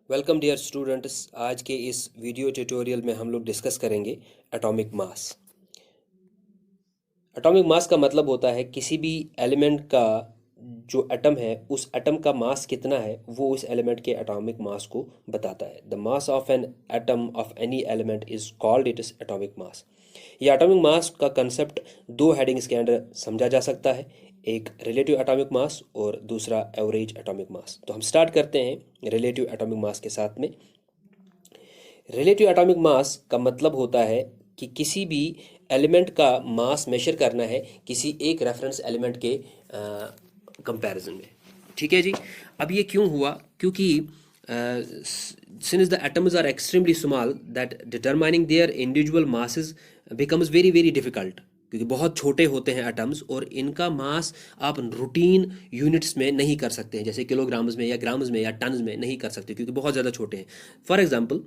Welcome dear students. आज के इस वीडियो ट्यूटोरियल में हम लोग डिस्कस करेंगे एटॉमिक मास। एटॉमिक मास का मतलब होता है किसी भी एलिमेंट का जो एटम है उस एटम का मास कितना है वो उस एलिमेंट के एटॉमिक मास को बताता है। The mass of an atom of any element is called it is atomic mass. ये एटॉमिक मास का कंसेप्ट दो हेडिंग्स के अंडर समझा जा सकता है, एक रिलेटिव एटॉमिक मास और दूसरा एवरेज एटॉमिक मास। तो हम स्टार्ट करते हैं रिलेटिव एटॉमिक मास के साथ में। रिलेटिव एटॉमिक मास का मतलब होता है कि किसी भी एलिमेंट का मास मेजर करना है किसी एक रेफरेंस एलिमेंट के कंपैरिजन में। ठीक है जी। अब ये क्यों हुआ? क्योंकि since the atoms are extremely small that determining their individual masses becomes very very difficult. क्योंकि बहुत छोटे होते हैं एटम्स और इनका मास आप रूटीन यूनिट्स में नहीं कर सकते हैं, जैसे किलोग्राम्स में या ग्राम्स में या टन्स में नहीं कर सकते क्योंकि बहुत ज़्यादा छोटे हैं। For example,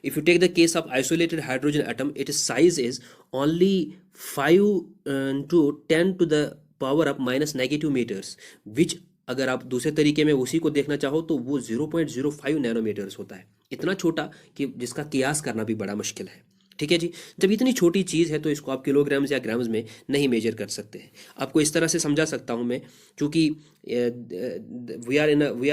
if you take the case of isolated hydrogen atom, its size is only 5 to 10 to the power of minus negative meters, which अगर आप दूसरे तरीके में उसी को देखना चाहो तो वो 0.05 नैनोमीटर्स होता है। इतना छोटा कि जिसका कियास करना भी बड़ा मुश्किल है। ठीक है जी। जब इतनी छोटी चीज़ है तो इसको आप किलोग्राम्स या ग्राम्स में नहीं मेजर कर सकते हैं। आपको इस तरह से समझा सकता हूँ मैं, क्योंकि we are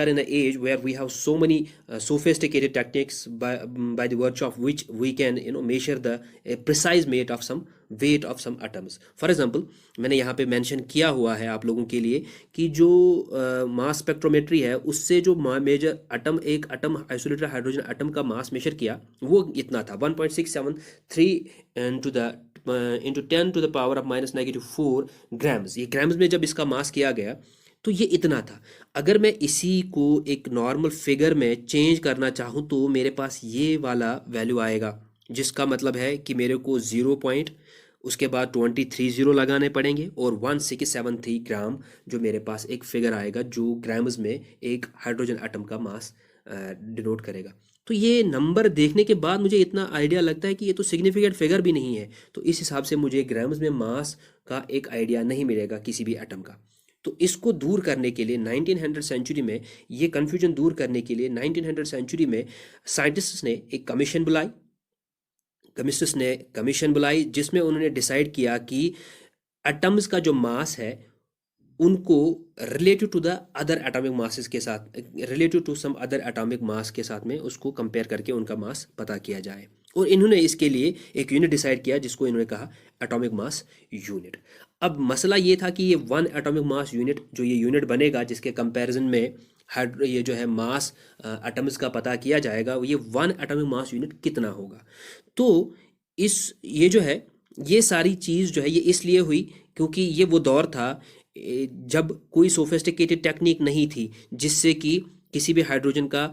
in a age where we have so many sophisticated techniques by the virtue of which we can measure the precise weight of some atoms. For example, मैंने यहाँ पे मेंशन किया हुआ है आप लोगों के लिए कि जो मास स्पेक्ट्रोमेट्री है उससे जो मेजर एटम, एक एटम आइसोलेटेड हाइड्रोजन एटम का मास मेजर किया वो इतना था 1.673 into the into 10 to the power of minus negative 4 grams. ये ग्राम्स में जब इसका मास किया गया तो ये इतना था। अगर मैं इसी को एक नॉर्मल फिगर में चेंज करना चाहूँ तो मेरे पास ये वाला वैल्यू आएगा, जिसका मतलब है कि मेरे को 0 पॉइंट उसके बाद 230 लगाने पड़ेंगे और 1673 ग्राम जो मेरे पास एक फिगर आएगा जो ग्राम्स में एक हाइड्रोजन एटम का मास डिनोट करेगा। तो ये नंबर देखने के बाद मुझे इतना आइडिया लगता है कि ये तो सिग्निफिकेंट फिगर भी नहीं है, तो इस हिसाब से मुझे ग्राम्स में मास का एक आइडिया नहीं मिलेगा किसी भी एटम का। तो इसको दूर करने के लिए 1900 सेंचुरी में, ये कन्फ्यूजन दूर करने के लिए 1900 सेंचुरी में साइंटिस्ट्स ने एक कमीशन बुलाई जिसमें उन्होंने डिसाइड किया कि एटम्स का जो मास है उनको relative to the other atomic masses के साथ, relative to some other atomic mass के साथ में उसको कंपेयर करके उनका मास पता किया जाए। और इन्होंने इसके लिए एक यूनिट डिसाइड किया जिसको इन्होंने कहा एटॉमिक मास यूनिट। अब मसला ये था कि ये वन एटॉमिक मास यूनिट, जो ये यूनिट बनेगा जिसके कंपैरिजन में ये जो है मास एटम्स का पता किया जाएगा, ये वन एटॉमिक मास यूनिट कितना होगा। तो ये जो है, ये सारी चीज़ जो है ये इसलिए हुई क्योंकि ये वो दौर था जब कोई सोफिस्टिकेटेड टेक्निक नहीं थी जिससे कि किसी भी हाइड्रोजन का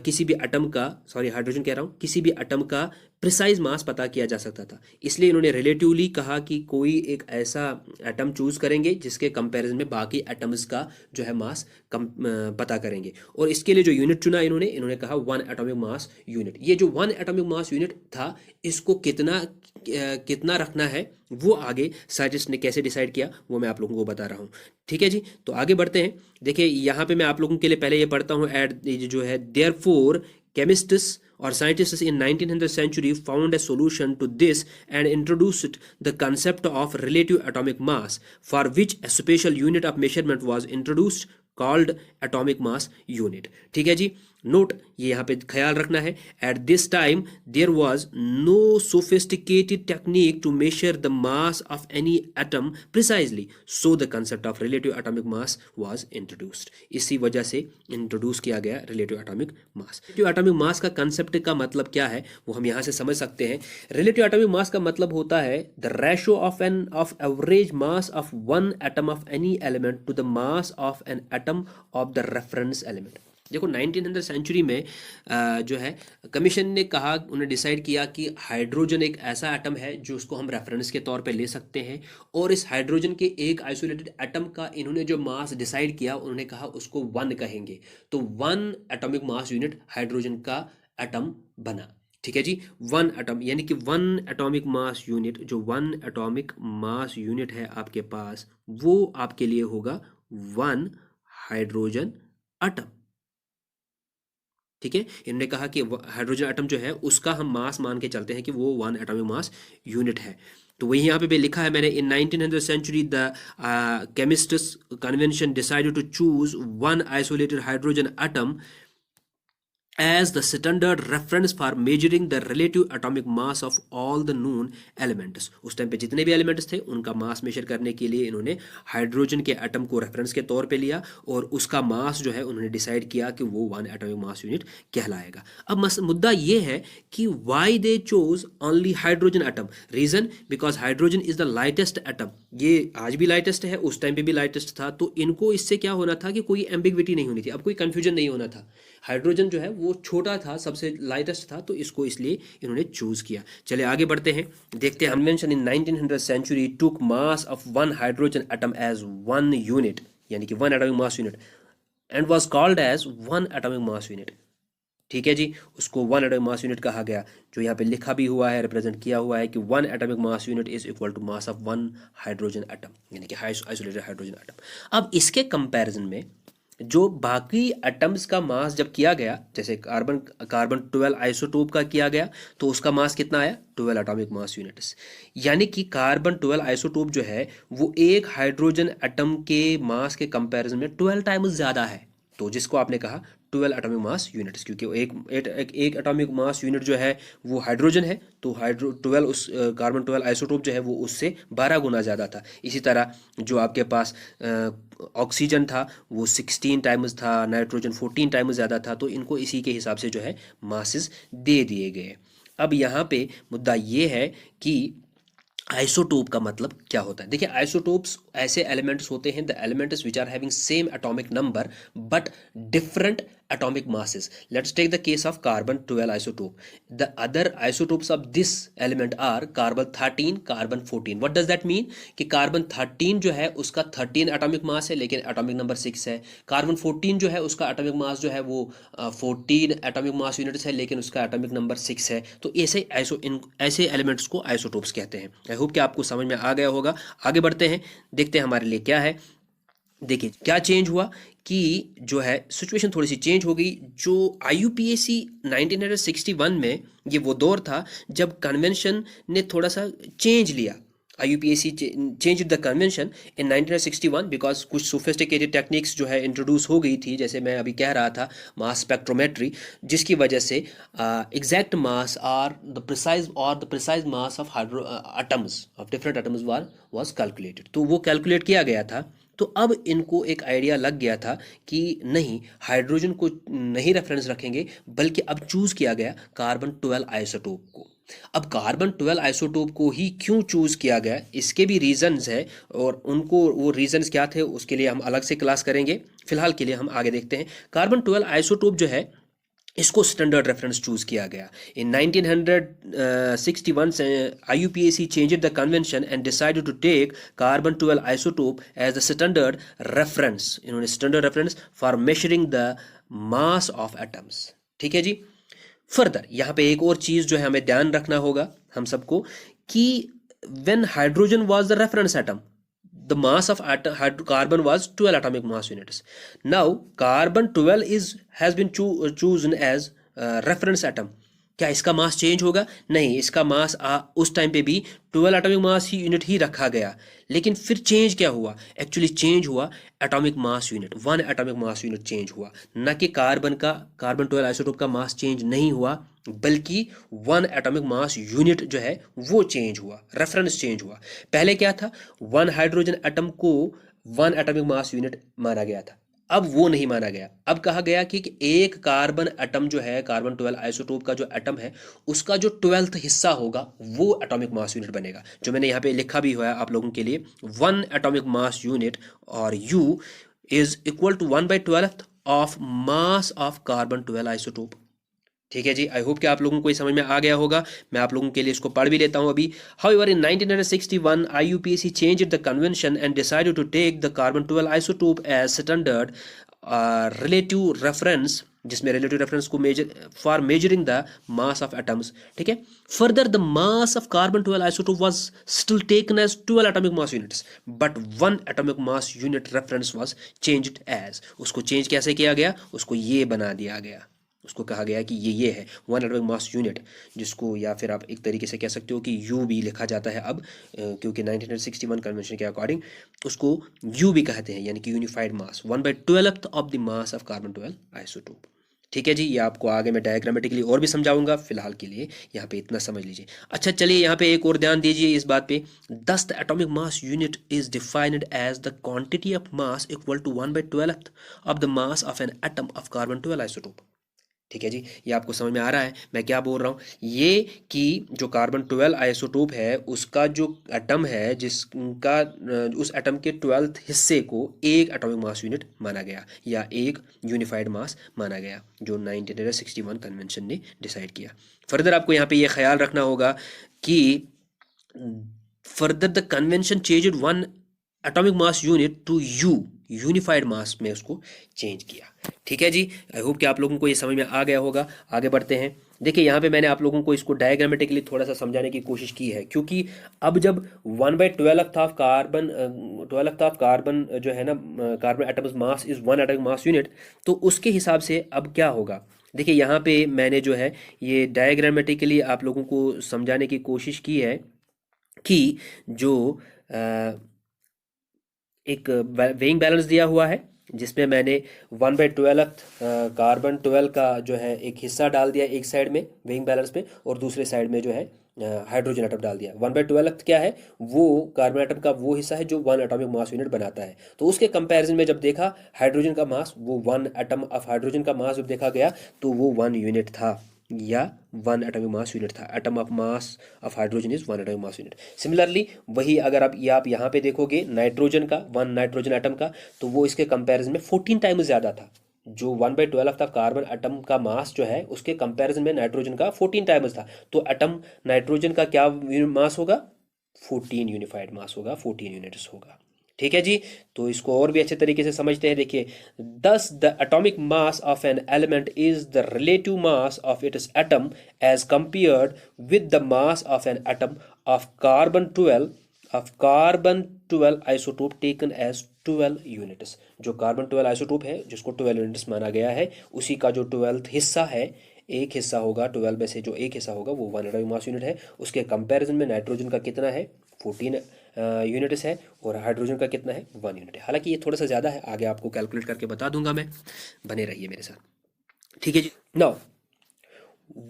किसी भी एटम का, सॉरी हाइड्रोजन कह रहा हूँ, किसी भी एटम का प्रिसाइज मास पता किया जा सकता था। इसलिए इन्होंने रिलेटिवली कहा कि कोई एक ऐसा एटम चूज करेंगे जिसके कंपैरिजन में बाकी एटम्स का जो है मास पता करेंगे। और इसके लिए जो यूनिट चुना इन्होंने कहा वन एटॉमिक मास यूनिट। ये जो वन एटॉमिक मास यूनिट था इसको कितना रखना है वो आगे साइंटिस्ट ने कैसे डिसाइड किया वो मैं आप लोगों को बता रहा हूँ। ठीक है जी। तो आगे बढ़ते हैं। देखिए यहाँ पे मैं आप लोगों के लिए पहले ये पढ़ता हूँ एट जो है, therefore chemists or scientists in 1900th century found a solution to this and introduced the concept of relative atomic mass, for which a special unit of measurement was introduced called atomic mass unit। ठीक है जी। Note ये यहाँ पे ख्याल रखना है, at this time there was no sophisticated technique to measure the mass of any atom precisely, so the concept of relative atomic mass was introduced. इसी वजह से इंट्रोड्यूस किया गया relative atomic mass. Relative atomic mass का concept का मतलब क्या है वो हम यहाँ से समझ सकते हैं। रिलेटिव एटॉमिक मास का मतलब होता है the ratio of average mass of one atom of any element to the mass of an atom of the reference element. देखो 1900 सेंचुरी में जो है कमीशन ने कहा, उन्होंने डिसाइड किया कि हाइड्रोजन एक ऐसा एटम है जो उसको हम रेफरेंस के तौर पे ले सकते हैं। और इस हाइड्रोजन के एक आइसोलेटेड एटम का इन्होंने जो मास डिसाइड किया उन्होंने कहा उसको वन कहेंगे। तो one atomic mass unit hydrogen का एटम बना। ठीक है जी। वन एटम यानी कि वन एटॉमिक मास यूनिट, जो वन एटॉमिक मास यूनिट है आपके पास वो आपके लिए होगा वन हाइड्रोजन एटम। ठीक है, इन्होंने कहा कि हाइड्रोजन एटम जो है उसका हम मास मान के चलते हैं कि वो 1 एटॉमिक मास यूनिट है। तो वही यहाँ पे भी लिखा है मैंने, in 1900 century the chemists convention decided to choose 1 isolated hydrogen atom as the standard reference for measuring the relative atomic mass of all the known elements। उस टाइम पे जितने भी एलिमेंट्स थे उनका मास मेजर करने के लिए इन्होंने हाइड्रोजन के एटम को रेफरेंस के तौर पे लिया और उसका मास जो है उन्होंने डिसाइड किया कि वो 1 एटॉमिक मास यूनिट कहलाएगा। अब मुद्दा ये है कि why they chose only hydrogen atom. Reason, because hydrogen is the lightest atom. ये आज भी लाइटेस्ट है, उस टाइम पे भी लाइटेस्ट था, तो इनको इससे क्या होना था कि कोई एम्बिग्विटी नहीं होनी थी, अब कोई कंफ्यूजन नहीं होना था। हाइड्रोजन जो है वो छोटा था, सबसे लाइटेस्ट था, तो इसको इसलिए इन्होंने चूज किया। चलिए आगे बढ़ते हैं, देखते हैं। Convention in 1900 century took mass of 1 hydrogen atom as 1 unit, यानी कि 1 atomic mass unit, and was called as 1 atomic mass unit. ठीक है जी, उसको 1 एटॉमिक मास यूनिट कहा गया, जो यहाँ पे लिखा भी हुआ है, रिप्रेजेंट किया हुआ है कि 1 atomic mass unit is equal to mass of 1 hydrogen atom, यानी कि आइसोलेटेड हाइड्रोजन एटम। अब इसके कंपैरिजन में जो बाकी एटम्स का मास जब किया गया, जैसे कार्बन 12 आइसोटोप का किया गया, तो उसका मास कितना आया, 12 एटॉमिक मास यूनिट्स। यानी कि कार्बन 12 आइसोटोप जो है वो एक हाइड्रोजन एटम के मास के कंपैरिजन में 12 टाइम्स ज़्यादा है, तो जिसको आपने कहा 12 एटॉमिक मास यूनिट्स, क्योंकि एक एटॉमिक मास यूनिट जो है वो हाइड्रोजन है, तो कार्बन 12 आइसोटोप जो है वो उससे 12 गुना ज़्यादा था। इसी तरह जो आपके पास ऑक्सीजन था वो 16 टाइम्स था, नाइट्रोजन 14 टाइम्स ज़्यादा था, तो इनको इसी के हिसाब से जो है मासेस दे दिए गए। अब यहाँ पे मुद्दा ये है कि आइसोटोप का मतलब क्या होता है। देखिए, आइसोटोप्स ऐसे एलिमेंट्स होते हैं, the elements which are having same atomic number but different atomic masses। Let's take the case of carbon 12 isotope। The other isotopes of this element are carbon 13, carbon 14। What does that mean कि carbon 13 जो है उसका 13 atomic mass है लेकिन atomic number 6 है। carbon 14 जो है उसका atomic mass जो है वो 14 atomic mass units है लेकिन उसका atomic number 6 है। तो ऐसे एलिमेंट्स को आइसोटोप्स कहते हैं। आई होप कि आपको समझ में आ गया होगा। आगे बढ़ते हैं, देखते हैं हमारे लिए क्या है। देखिए क्या चेंज हुआ कि जो है सिचुएशन थोड़ी सी चेंज हो गई। जो IUPAC 1961 में, ये वो दौर था जब कन्वेंशन ने थोड़ा सा चेंज लिया। IUPAC change the convention in 1961 because कुछ सोफिस्टिकेटेड टेक्निक्स जो है इंट्रोड्यूस हो गई थी, जैसे मैं अभी कह रहा था मास स्पेक्ट्रोमेट्री, जिसकी वजह से एग्जैक्ट मास और the precise mass of atoms of different atoms was calculated. तो वो कैलकुलेट किया गया था। तो अब इनको एक आइडिया लग गया था कि नहीं, हाइड्रोजन को नहीं रेफरेंस रखेंगे, बल्कि अब चूज किया गया कार्बन 12 आइसोटोप को। अब कार्बन 12 आइसोटोप को ही क्यों चूज किया गया, इसके भी रीजंस है, और उनको वो रीजंस क्या थे उसके लिए हम अलग से क्लास करेंगे। फिलहाल के लिए हम आगे देखते हैं। कार्बन 12 आइसोटोप जो है इसको स्टैंडर्ड रेफरेंस चूज किया गया। इन 1961 से IUPAC changed the convention and decided to take carbon 12 isotope as the standard reference. इन्होंने standard reference for measuring the mass of atoms. ठीक है जी। फर्दर यहाँ पे एक और चीज जो है हमें ध्यान रखना होगा हम सबको, कि when hydrogen was the reference atom, the mass of carbon was 12 atomic mass units। Now carbon 12 has been chosen as reference atom। क्या इसका मास चेंज होगा? नहीं, इसका मास उस टाइम पे भी 12 एटॉमिक मास यूनिट ही रखा गया। लेकिन फिर चेंज क्या हुआ? एक्चुअली चेंज हुआ atomic mass unit, 1 atomic mass unit change हुआ, न कि कार्बन 12 आइसोटोप का मास चेंज नहीं हुआ, बल्कि 1 एटॉमिक मास यूनिट जो है वो चेंज हुआ, रेफरेंस चेंज हुआ। पहले क्या था, 1 हाइड्रोजन एटम को 1 एटॉमिक मास यूनिट माना गया था, अब वो नहीं माना गया। अब कहा गया कि एक कार्बन एटम जो है, कार्बन 12 आइसोटोप का जो एटम है, उसका जो 12th हिस्सा होगा वो एटॉमिक मास यूनिट बनेगा। जो मैंने यहाँ पे लिखा भी हुआ है आप लोगों के लिए, 1 एटॉमिक मास यूनिट और U is equal to 1/12 of mass of carbon 12 isotope. ठीक है जी। आई होप कि आप लोगों को ये समझ में आ गया होगा। मैं आप लोगों के लिए इसको पढ़ भी लेता हूं अभी। However in 1961 IUPAC changed the convention and decided to take the carbon 12 isotope as standard relative reference, जिसमें रिलेटिव रेफरेंस को for measuring the mass of atoms. ठीक है। Further the mass of carbon 12 isotope was still taken as 12 atomic mass units, but 1 atomic mass unit reference was changed as. उसको change कैसे किया गया? उसको ये बना दिया गया, उसको कहा गया कि ये है वन एटॉमिक मास यूनिट, जिसको या फिर आप एक तरीके से कह सकते हो कि यू भी लिखा जाता है अब, क्योंकि 1961 कन्वेंशन के अकॉर्डिंग उसको यू भी कहते हैं, यानी कि unified mass, 1/12 of the mass of carbon 12 isotope. ठीक है जी, ये आपको आगे मैं डायग्रामेटिकली और भी समझाऊंगा, फिलहाल के लिए यहाँ पे इतना समझ लीजिए। अच्छा चलिए यहाँ पे एक और ध्यान दीजिए इस बात पे, thus the atomic mass unit is defined as the quantity of mass equal to 1/12 of the mass of an atom of carbon 12 isotope. ठीक है जी, ये आपको समझ में आ रहा है मैं क्या बोल रहा हूँ, ये कि जो कार्बन 12 आइसोटोप है उसका जो एटम है, जिसका उस एटम के 12th हिस्से को एक एटॉमिक मास यूनिट माना गया या एक यूनिफाइड मास माना गया, जो 1961 कन्वेंशन ने डिसाइड किया। फर्दर आपको यहाँ पे ये ख्याल रखना होगा कि further the convention changed one atomic mass unit to u, unified mass में उसको चेंज किया। ठीक है जी, आई होप कि आप लोगों को ये समझ में आ गया होगा। आगे बढ़ते हैं। देखिए यहाँ पे मैंने आप लोगों को इसको डायग्रामेटिकली थोड़ा सा समझाने की कोशिश की है, क्योंकि अब जब 1/12 ऑफ कार्बन 12 ऑफ कार्बन जो है ना, carbon atoms mass is one atomic mass unit, तो उसके हिसाब से अब क्या होगा। देखिए यहाँ पे मैंने जो है ये डायग्रामेटिकली आप लोगों को समझाने की कोशिश की है कि जो एक वेइंग बैलेंस दिया हुआ है, जिसमें मैंने 1/12 कार्बन 12 का जो है एक हिस्सा डाल दिया एक साइड में वेइंग बैलेंस में, और दूसरे साइड में जो है हाइड्रोजन एटम डाल दिया। 1/12 क्या है, वो कार्बन एटम का वो हिस्सा है जो वन एटॉमिक मास यूनिट बनाता है। तो उसके कंपैरिजन में जब देखा हाइड्रोजन का मास, वो वन एटम ऑफ हाइड्रोजन का मास जब देखा गया तो वो 1 यूनिट था, या वन एटॉमिक मास यूनिट था। Atom of mass of hydrogen is 1 atomic mass unit. Similarly वही अगर आप यहाँ पे देखोगे नाइट्रोजन का, वन नाइट्रोजन एटम का, तो वो इसके कंपैरिजन में 14 टाइम्स ज़्यादा था। जो 1/12 था कार्बन एटम का मास जो है, उसके कंपैरिजन में नाइट्रोजन का 14 टाइम्स था। तो एटम नाइट्रोजन का क्या मास होगा, 14 यूनिफाइड मास होगा, 14 यूनिट्स होगा। ठीक है जी, तो इसको और भी अच्छे तरीके से समझते हैं। देखिए, thus the atomic mass of an element is the relative mass of its atom as compared with the mass of an atom of carbon 12 isotope taken as 12 units. जो कार्बन 12 आइसोटोप है, जिसको 12 यूनिट्स माना गया है, उसी का जो 12th हिस्सा है, एक हिस्सा होगा 12 में से, जो एक हिस्सा होगा वो 1 एटॉमिक मास यूनिट है। उसके कंपैरिजन में नाइट्रोजन का कितना है, 14 यूनिट्स है, और हाइड्रोजन का कितना है, 1 यूनिट है। हालांकि ये थोड़ा सा ज़्यादा है, आगे आपको कैलकुलेट करके बता दूंगा मैं, बने रहिए मेरे साथ। ठीक है जी। Now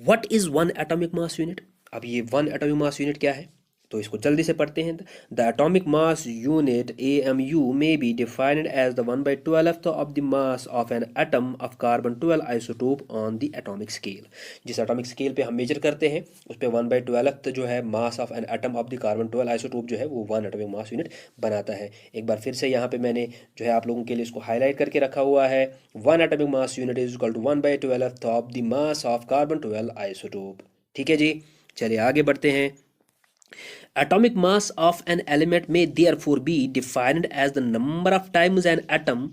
what is one atomic mass unit. अब ये वन एटॉमिक मास यूनिट क्या है, तो इसको जल्दी से पढ़ते हैं। The atomic mass unit AMU may be defined as the 1/12 of the mass of an atom of carbon 12 isotope on the atomic scale. जिस एटॉमिक स्केल पे हम मेजर करते हैं उस पे 1/12 जो है मास of an atom of the carbon 12 isotope जो है वो 1 एटॉमिक मास यूनिट बनाता है। एक बार फिर से यहाँ पे मैंने जो है आप लोगों के लिए इसको हाईलाइट करके रखा हुआ है, 1 atomic mass unit is equal to 1/12 of the mass of carbon 12 isotope. ठीक है जी, चलिए आगे बढ़ते हैं। Atomic mass of an element may therefore be defined as the number of times an atom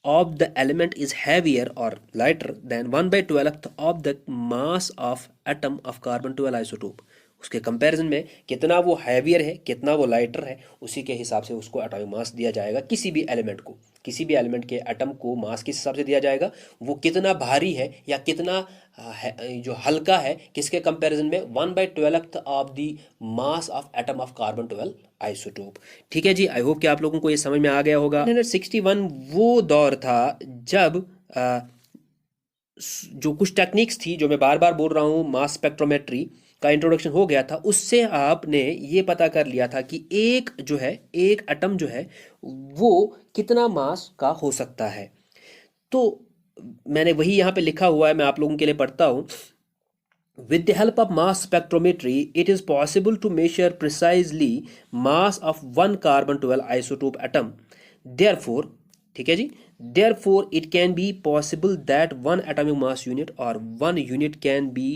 of the element is heavier or lighter than 1/12 of the mass of atom of carbon 12 isotope। उसके comparison में कितना वो heavier है, कितना वो lighter है, उसी के हिसाब से उसको एटॉमिक मास दिया जाएगा। किसी भी एलिमेंट को, किसी भी एलिमेंट के एटम को मास किस हिसाब से दिया जाएगा, वो कितना भारी है या कितना जो हल्का है, किसके कंपैरिजन में, 1/12 of the mass of atom of carbon 12 isotope. ठीक है जी, आई होप कि आप लोगों को ये समझ में आ गया होगा। 1961 वो दौर था जब जो कुछ टेक्निक्स थी, जो मैं बार बार बोल रहा हूँ, मास स्पेक्ट्रोमेट्री का इंट्रोडक्शन हो गया था। उससे आपने ये पता कर लिया था कि एक जो है, एक एटम जो है वो कितना मास का हो सकता है। तो मैंने वही यहाँ पे लिखा हुआ है, मैं आप लोगों के लिए पढ़ता हूँ। With the help of mass spectrometry, it is possible to measure precisely mass of one carbon 12 isotope atom. Therefore, ठीक है जी, therefore it can be possible that one atomic mass unit or one unit can be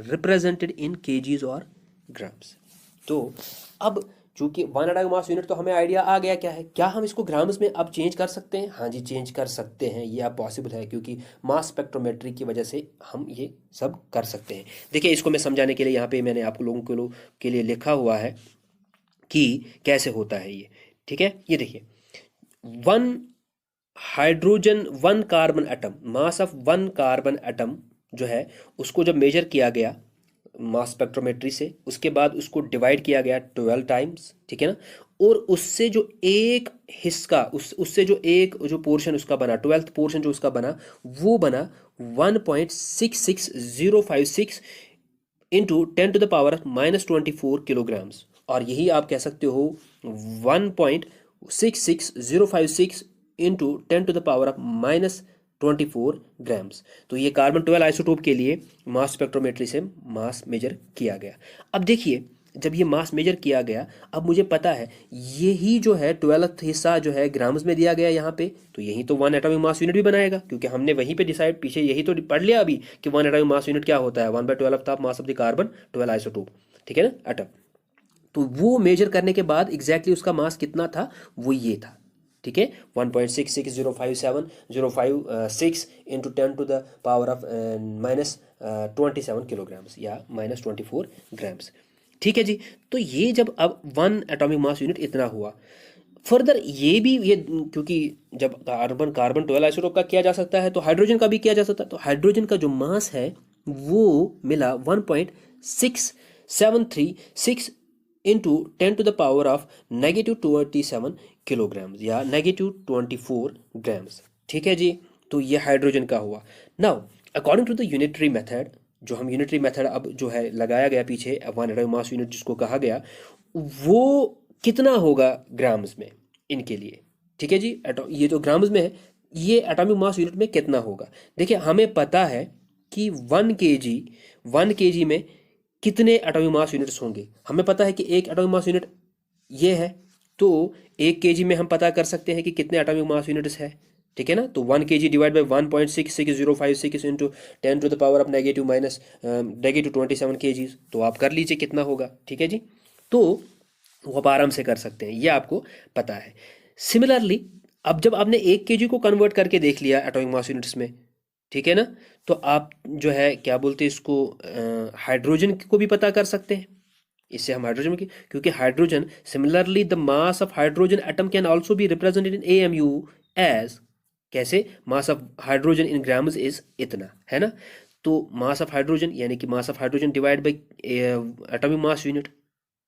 represented in kgs और grams. तो अब चूंकि 1 atomic mass unit तो हमें idea आ गया क्या है, क्या हम इसको ग्राम्स में अब चेंज कर सकते हैं? हाँ जी, चेंज कर सकते हैं, ये अब पॉसिबल है, क्योंकि मास स्पेक्ट्रोमेट्री की वजह से हम ये सब कर सकते हैं। देखिए, इसको मैं समझाने के लिए यहाँ पे मैंने आप लोगों के लिए लिखा हुआ है कि कैसे होता है ये। ठीक है, ये देखिए, 1 hydrogen one carbon atom, mass of one carbon atom जो है उसको जब मेजर किया गया मास स्पेक्ट्रोमेट्री से, उसके बाद उसको डिवाइड किया गया 12 टाइम्स, ठीक है ना। और उससे जो एक हिस्सा उससे जो एक जो पोर्शन उसका बना, 12th पोर्शन जो उसका बना, वो बना 1.66056 इंटू 10⁻⁻24 किलोग्राम्स। और यही आप कह सकते हो 1.66056 इंटू 10⁻⁻24 ग्राम्स। तो ये कार्बन 12 आइसोटोप के लिए मास स्पेक्ट्रोमेट्री से मास मेजर किया गया। अब देखिए, जब ये मास मेजर किया गया, अब मुझे पता है यही जो है 12th हिस्सा जो है ग्राम्स में दिया गया यहाँ पे, तो यही तो 1 एटॉमिक मास यूनिट भी बनाएगा, क्योंकि हमने वहीं पे डिसाइड पीछे यही तो पढ़ लिया अभी कि 1 एटॉमिक मास यूनिट क्या होता है, 1/12 of mass of the carbon 12 isotope, ठीक है ना, एटम। तो वो मेजर करने के बाद एग्जैक्टली उसका मास कितना था, वो ये था, ठीक है, 1.66057 इंटू 10⁻⁻27 किलोग्राम्स या -24 ग्राम्स, ठीक है जी। तो ये जब अब 1 एटॉमिक मास यूनिट इतना हुआ, फर्दर ये भी ये क्योंकि जब कार्बन कार्बन 12 आइसोटोप का किया जा सकता है तो हाइड्रोजन का भी किया जा सकता है, तो हाइड्रोजन का जो मास है वो मिला 1.6736 इंटू 10⁻⁻27 किलोग्राम्स या -24 ग्राम्स, ठीक है जी। तो ये हाइड्रोजन का हुआ। Now according to the unitary method, जो हम यूनिटरी मेथड अब जो है लगाया गया पीछे 1 एटॉमिक मास यूनिट जिसको कहा गया, वो कितना होगा ग्राम्स में इनके लिए, ठीक है जी। ये जो ग्राम्स में है, ये एटॉमिक मास यूनिट में कितना होगा। देखिए हमें पता है कि 1 kg में कितने एटॉमिक मास यूनिट्स होंगे। हमें पता है कि एक एटॉमिक मास यूनिट ये है, तो 1 kg में हम पता कर सकते हैं कि कितने एटॉमिक मास यूनिट्स है, ठीक है ना। तो 1 kg divide by 1.66056 into 10⁻⁻27 kg, तो आप कर लीजिए कितना होगा, ठीक है जी। तो वो आप आराम से कर सकते हैं, ये आपको पता है। सिमिलरली अब जब आपने 1 kg को कन्वर्ट करके देख लिया एटॉमिक मास यूनिट्स में, ठीक है ना, तो आप जो है क्या बोलते हैं इसको, हाइड्रोजन को भी पता कर सकते हैं। इससे हम हाइड्रोजन की, क्योंकि hydrogen similarly the mass of hydrogen atom can also be represented in AMU as, कैसे, mass of hydrogen in grams is इतना, है ना। तो मास ऑफ हाइड्रोजन यानी कि mass of hydrogen divide by atomic mass unit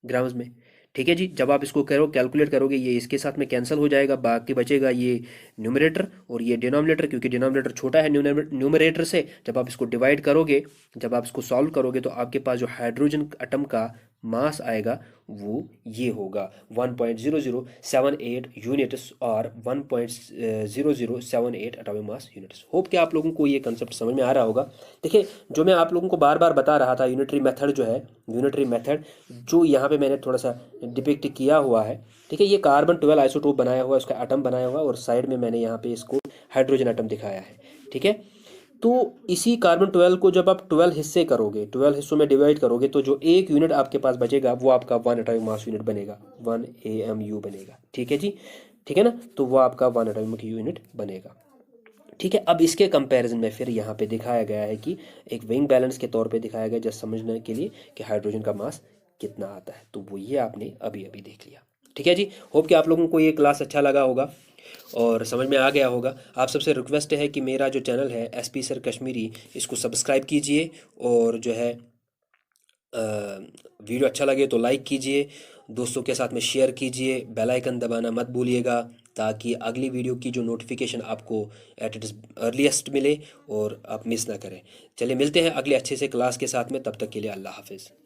grams में, ठीक है जी। जब आप इसको करो कैलकुलेट करोगे, ये इसके साथ में कैंसिल हो जाएगा, बाकी बचेगा ये न्यूमरेटर और ये डिनोमिनेटर, क्योंकि डिनोमिनेटर छोटा है न्यूमरेटर से। जब आप इसको डिवाइड करोगे, जब आप इसको सॉल्व करोगे, तो आपके पास जो हाइड्रोजन एटम का मास आएगा वो ये होगा 1.0078 यूनिट्स और 1.0078 एटॉमिक मास यूनिट्स। होप कि आप लोगों को ये कंसेप्ट समझ में आ रहा होगा। देखिए जो मैं आप लोगों को बार बार बता रहा था, यूनिटरी मेथड जो है, यूनिटरी मेथड जो यहाँ पे मैंने थोड़ा सा डिपिक्ट किया हुआ है, ठीक है, ये कार्बन 12 आइसोटोप बनाया हुआ है, उसका एटम बनाया हुआ है, और साइड में मैंने यहाँ पे इसको हाइड्रोजन एटम दिखाया है, ठीक है। तो इसी कार्बन 12 को जब आप 12 हिस्से करोगे, 12 हिस्सों में डिवाइड करोगे, तो जो एक यूनिट आपके पास बचेगा वो आपका 1 एटॉमिक मास यूनिट बनेगा, 1 AMU बनेगा, ठीक है जी, ठीक है ना। तो वो आपका 1 एटॉमिक यूनिट बनेगा, ठीक है। अब इसके कंपैरिजन में फिर यहाँ पे दिखाया गया है कि एक विंग बैलेंस के तौर पे दिखाया गया, जस्ट समझने के लिए कि हाइड्रोजन का मास कितना आता है, तो वो ये आपने अभी अभी देख लिया, ठीक है जी। होप कि आप लोगों को ये क्लास अच्छा लगा होगा और समझ में आ गया होगा। आप सबसे रिक्वेस्ट है कि मेरा जो चैनल है SP सर कश्मीरी, इसको सब्सक्राइब कीजिए, और जो है वीडियो अच्छा लगे तो लाइक कीजिए, दोस्तों के साथ में शेयर कीजिए, बेल आइकन दबाना मत भूलिएगा, ताकि अगली वीडियो की जो नोटिफिकेशन आपको एट इट्स अर्लीस्ट मिले और आप मिस ना करें। चलिए मिलते हैं अगले अच्छे से क्लास के साथ में, तब तक के लिए अल्लाह हाफिज़।